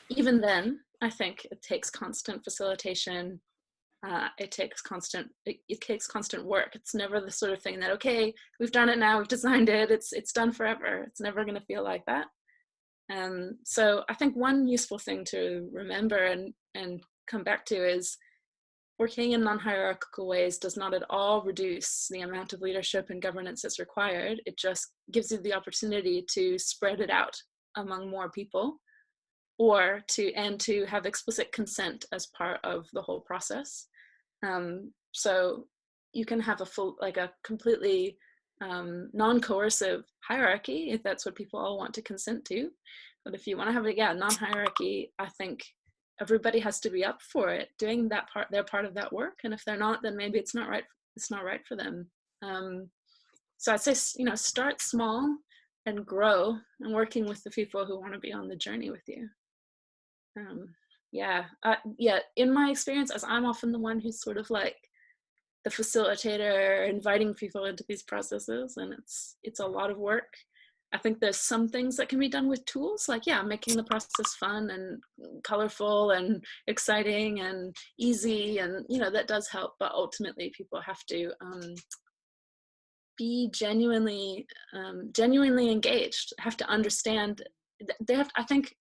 Even then, I think it takes constant facilitation. It takes constant work. It's never the sort of thing that, okay, we've done it now, we've designed it, it's done forever. It's never going to feel like that. So I think one useful thing to remember and come back to is working in non-hierarchical ways does not at all reduce the amount of leadership and governance that's required. It just gives you the opportunity to spread it out among more people, or to have explicit consent as part of the whole process. So you can have a completely non-coercive hierarchy if that's what people all want to consent to. But if you want to have a non-hierarchy, I think everybody has to be up for it, doing their part of that work. And if they're not, then maybe it's not right for them. So I'd say, start small and grow, and working with the people who want to be on the journey with you. Yeah, in my experience, as I'm often the one who's sort of like the facilitator, inviting people into these processes, and it's a lot of work. I think there's some things that can be done with tools, like, making the process fun and colorful and exciting and easy, and that does help. But ultimately, people have to be genuinely engaged. Have to understand. They have. I think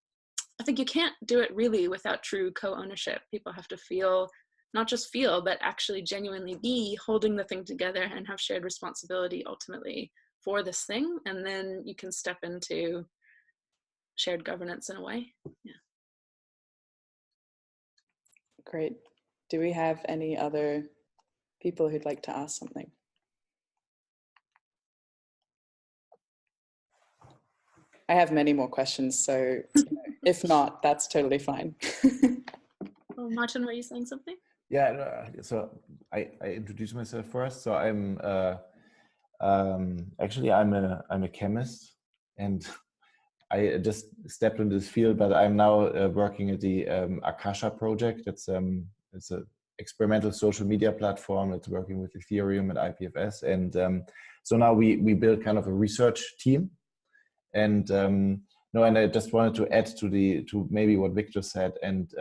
you can't do it really without true co-ownership. People have to feel. Not just feel, but actually genuinely be holding the thing together and have shared responsibility ultimately for this thing. And then you can step into shared governance in a way. Yeah. Great. Do we have any other people who'd like to ask something? I have many more questions, so if not, that's totally fine. Oh, Martin, were you saying something? Yeah, so I introduce myself first. So I'm actually I'm a chemist, and I just stepped into this field, but I'm now working at the Akasha project. It's a experimental social media platform. It's working with Ethereum and IPFS, and so now we build kind of a research team, and no, and I just wanted to add to maybe what Victor said, and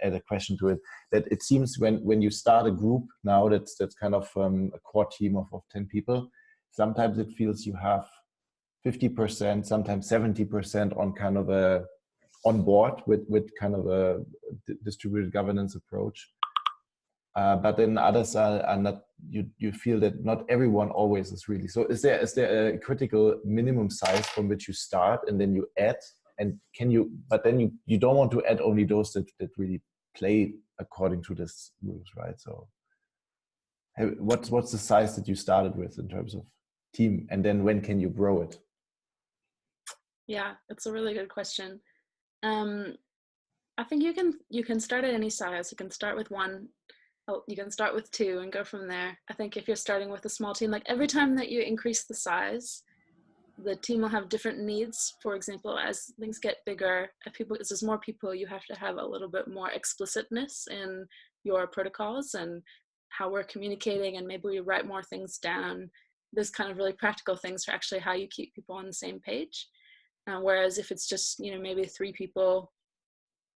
add a question to it. That it seems when you start a group now, that's kind of a core team of 10 people. Sometimes it feels you have 50%, sometimes 70% on kind of on board with kind of a distributed governance approach. But then others are not. You feel that not everyone always is really. So is there a critical minimum size from which you start and then you add? And can you? But then you don't want to add only those that really play according to this rules, right? So what's the size that you started with in terms of team, and then when can you grow it? Yeah, it's a really good question. I think you can start at any size. You can start with one. You can start with two and go from there. I think if you're starting with a small team, like every time that you increase the size, the team will have different needs. For example, as things get bigger, as there's more people, you have to have a little bit more explicitness in your protocols and how we're communicating, and maybe we write more things down. There's kind of really practical things for actually how you keep people on the same page. Whereas if it's just, maybe 3 people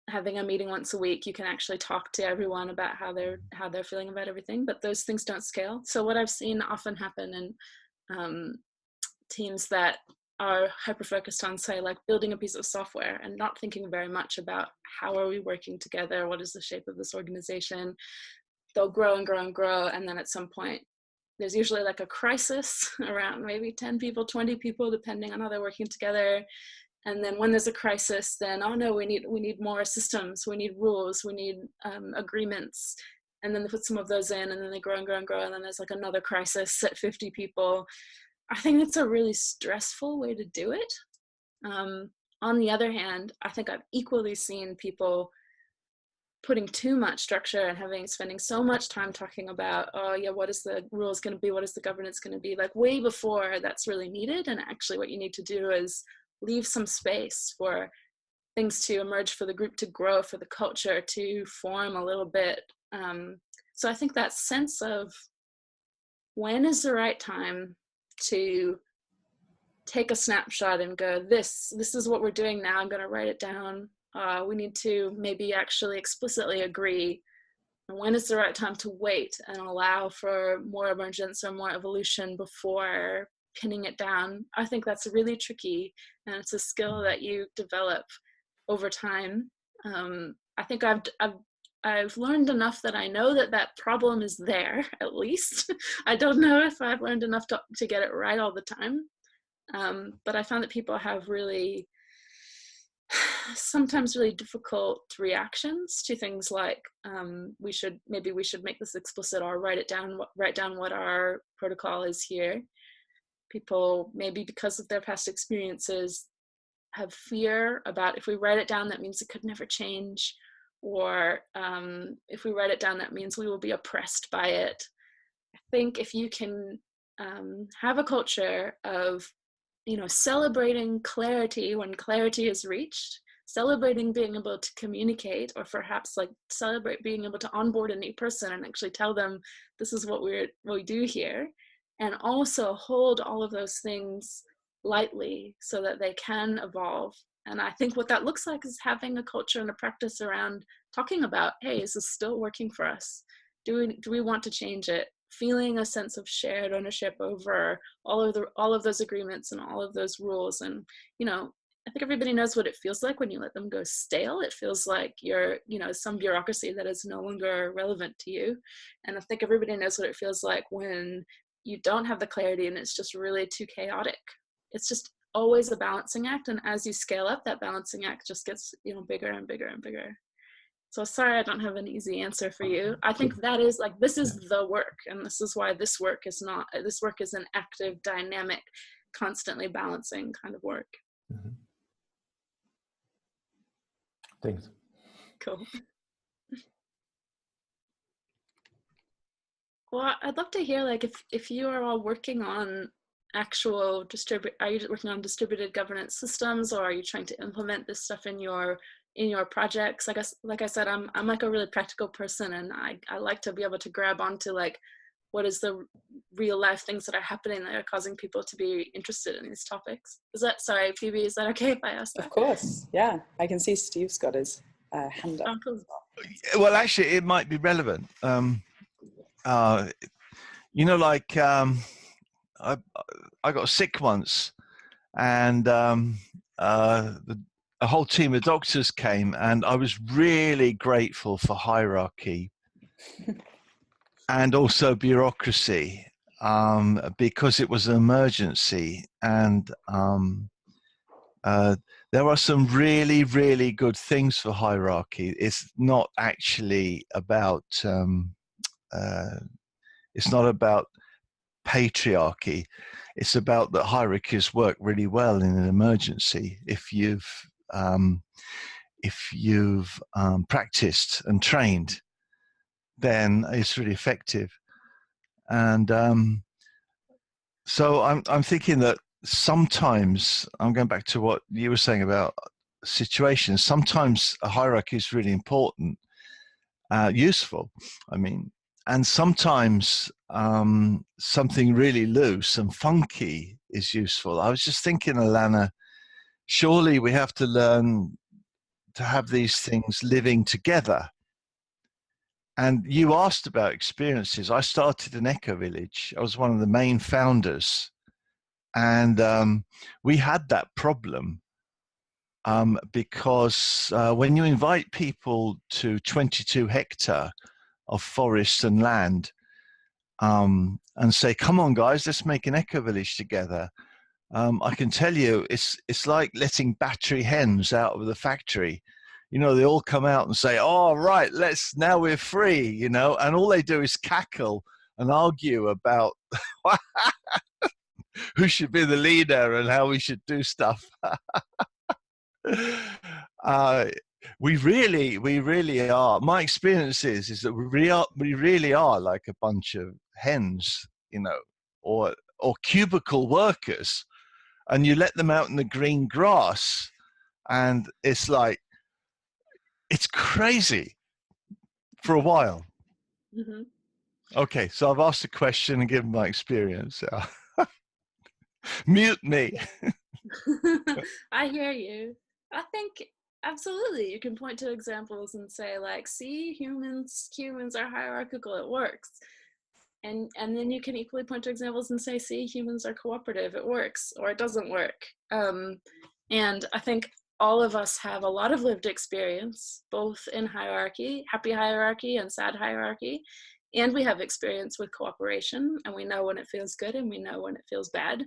having a meeting once a week, you can actually talk to everyone about how they're feeling about everything, but those things don't scale. So what I've seen often happen in teams that are hyper-focused on, say, like building a piece of software and not thinking very much about how are we working together, what is the shape of this organization, they'll grow and grow and grow, and then at some point, there's usually like a crisis around maybe 10 people, 20 people, depending on how they're working together. And then when there's a crisis, then, oh no, we need more systems, we need rules, we need agreements. And then they put some of those in, and then they grow and grow and grow. And then there's like another crisis at 50 people. I think it's a really stressful way to do it. On the other hand, I think I've equally seen people putting too much structure and spending so much time talking about, oh yeah, what is the rules going to be? What is the governance going to be? Like way before that's really needed. And actually what you need to do is leave some space for things to emerge, for the group to grow, for the culture to form a little bit. So I think that sense of when is the right time to take a snapshot and go, this is what we're doing now, I'm going to write it down. We need to maybe actually explicitly agree. And when is the right time to wait and allow for more emergence or more evolution before pinning it down? I think that's really tricky, and it's a skill that you develop over time. I think I've learned enough that I know that problem is there, at least. I don't know if I've learned enough to get it right all the time. But I found that people have sometimes really difficult reactions to things like we should make this explicit, or write down what our protocol is here. People, maybe because of their past experiences, have fear about, if we write it down, that means it could never change, or if we write it down, that means we will be oppressed by it. I think if you can have a culture of, celebrating clarity when clarity is reached, celebrating being able to communicate, or perhaps like celebrate being able to onboard a new person and actually tell them this is what we do here, and also hold all of those things lightly so that they can evolve. And I think what that looks like is having a culture and a practice around talking about, hey, is this still working for us? Do we want to change it? Feeling a sense of shared ownership over all of those agreements and all of those rules. And, I think everybody knows what it feels like when you let them go stale. It feels like you're, some bureaucracy that is no longer relevant to you. And I think everybody knows what it feels like when you don't have the clarity and it's just really too chaotic. It's just always a balancing act. And as you scale up, that balancing act just gets, bigger and bigger and bigger. So sorry, I don't have an easy answer for you. I think that is like, this is the work. And this is why this work is an active, dynamic, constantly balancing kind of work. Mm-hmm. Thanks. Cool. Well, I'd love to hear, like, if you are all working on actual are you working on distributed governance systems, or are you trying to implement this stuff in your projects? I guess, like I said, I'm like a really practical person, and I like to be able to grab onto like what is the real life things that are happening that are causing people to be interested in these topics. Sorry, Phoebe, is that okay if I ask that? Of course, yeah. I can see Steve's got his hand up. Oh, cool. Well, actually, it might be relevant. I got sick once, and a whole team of doctors came, and I was really grateful for hierarchy and also bureaucracy, because it was an emergency. And there are some really, really good things for hierarchy. It's not actually about patriarchy. It's about that hierarchies work really well in an emergency if you've practiced and trained, then it's really effective. And so I'm thinking that sometimes, I'm going back to what you were saying about situations, sometimes a hierarchy is really important, useful, I mean, and sometimes something really loose and funky is useful. I was just thinking, Alanna, surely we have to learn to have these things living together. And you asked about experiences. I started an eco village. I was one of the main founders. And we had that problem because when you invite people to 22 hectare of forest and land and say, come on, guys, let's make an eco village together. I can tell you, it's like letting battery hens out of the factory. They all come out and say, oh, right, now we're free, and all they do is cackle and argue about who should be the leader and how we should do stuff. We really are. My experience is that we really are like a bunch of hens, or cubicle workers, and you let them out in the green grass, and it's like, it's crazy for a while. Mm-hmm. Okay, so I've asked a question and given my experience. Mute me. I hear you. I think absolutely you can point to examples and say, like, see, humans are hierarchical, it works. And then you can equally point to examples and say, see, humans are cooperative, it works, or it doesn't work. And I think all of us have a lot of lived experience, both in hierarchy, happy hierarchy and sad hierarchy. And we have experience with cooperation, and we know when it feels good and we know when it feels bad.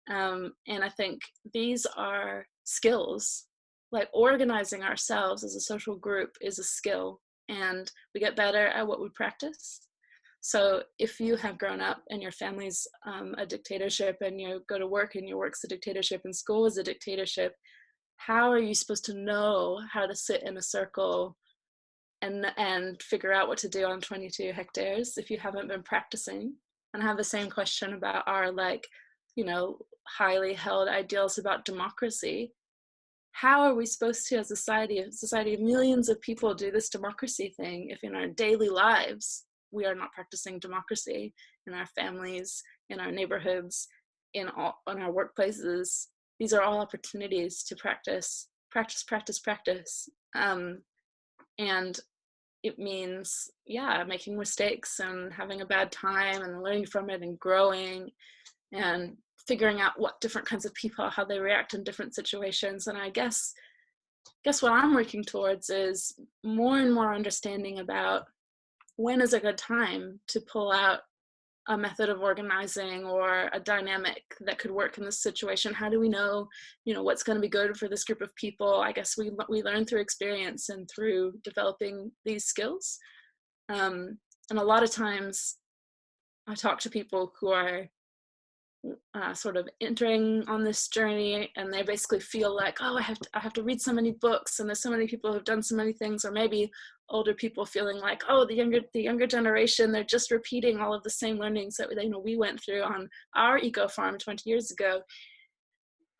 And I think these are skills. Like, organizing ourselves as a social group is a skill, and we get better at what we practice. So if you have grown up and your family's a dictatorship, and you go to work and your work's a dictatorship and school is a dictatorship, how are you supposed to know how to sit in a circle and figure out what to do on 22 hectares if you haven't been practicing? and have the same question about our, like, you know, highly held ideals about democracy. How are we supposed to, as a society of millions of people, do this democracy thing if in our daily lives we are not practicing democracy, in our families, in our neighborhoods, in our workplaces? These are all opportunities to practice. And it means, yeah, making mistakes and having a bad time and learning from it and growing and figuring out what different kinds of people, how they react in different situations. And I guess what I'm working towards is more and more understanding about when is a good time to pull out a method of organizing or a dynamic that could work in this situation. How do we know, you know, what's going to be good for this group of people? I guess we learn through experience and through developing these skills. And a lot of times I talk to people who are sort of entering on this journey, and they basically feel like, oh, I have to read so many books, and there's so many people who've done so many things. Or maybe older people feeling like, oh, the younger generation, they're just repeating all of the same learnings that we went through on our eco farm 20 years ago.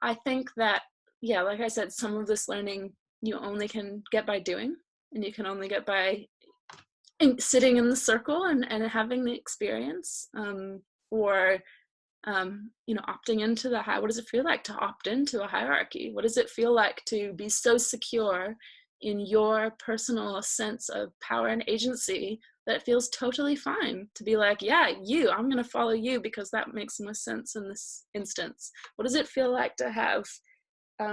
I think that, yeah, like I said, some of this learning you only can get by doing, and you can only get by sitting in the circle and having the experience, or you know, opting into what does it feel like to opt into a hierarchy? What does it feel like to be so secure in your personal sense of power and agency that it feels totally fine to be like, yeah, I'm going to follow you because that makes the most sense in this instance? What does it feel like to have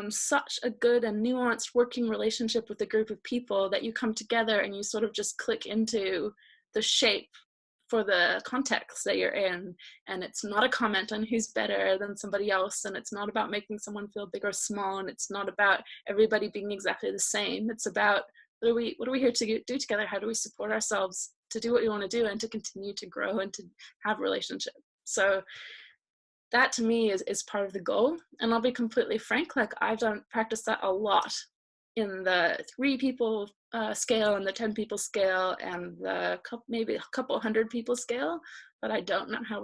such a good and nuanced working relationship with a group of people that you come together and you sort of just click into the shape for the context that you're in, and it's not a comment on who's better than somebody else, and it's not about making someone feel big or small, and it's not about everybody being exactly the same. It's about what are we here to do together? How do we support ourselves to do what we want to do and to continue to grow and to have relationships? So that to me is part of the goal. And I'll be completely frank, like I've practiced that a lot in the 3 people scale and the 10 people scale and the maybe a couple hundred people scale, but I don't know how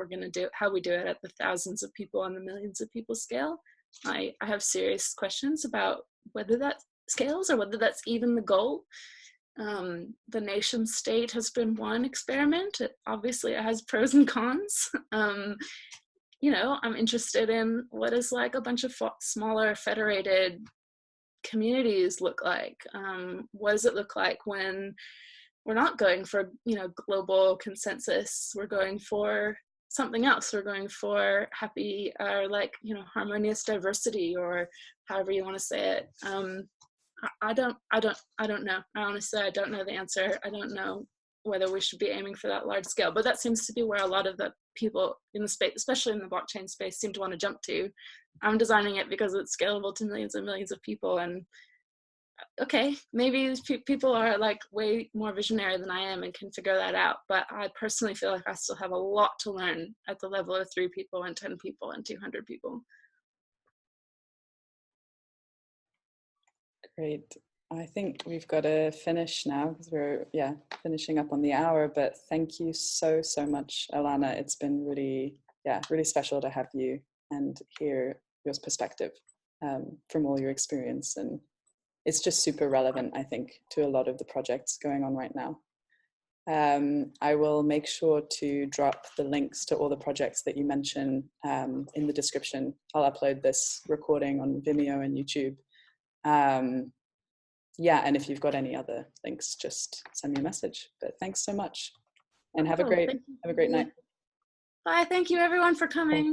we do it at the thousands of people and the millions of people scale. I have serious questions about whether that scales or whether that's even the goal. The nation state has been one experiment. Obviously it has pros and cons. You know, I'm interested in what is like a bunch of smaller federated communities look like. What does it look like when we're not going for, you know, global consensus? We're going for something else. We're going for happy or like, you know, harmonious diversity, or however you want to say it. I don't know. Honestly, I don't know the answer. I don't know whether we should be aiming for that large scale, but that seems to be where a lot of the people in the space, especially in the blockchain space, seem to want to jump to. I'm designing it because it's scalable to millions and millions of people, and okay, maybe people are like way more visionary than I am and can figure that out, but I personally feel like I still have a lot to learn at the level of 3 people and 10 people and 200 people. Great. I think we've got to finish now because we're finishing up on the hour, but thank you so much, Alanna. It's been really special to have you and hear your perspective from all your experience, and it's just super relevant, I think, to a lot of the projects going on right now. I will make sure to drop the links to all the projects that you mentioned in the description. I'll upload this recording on Vimeo and YouTube. And if you've got any other links, just send me a message. But thanks so much, and have a great night. Bye. Thank you everyone for coming.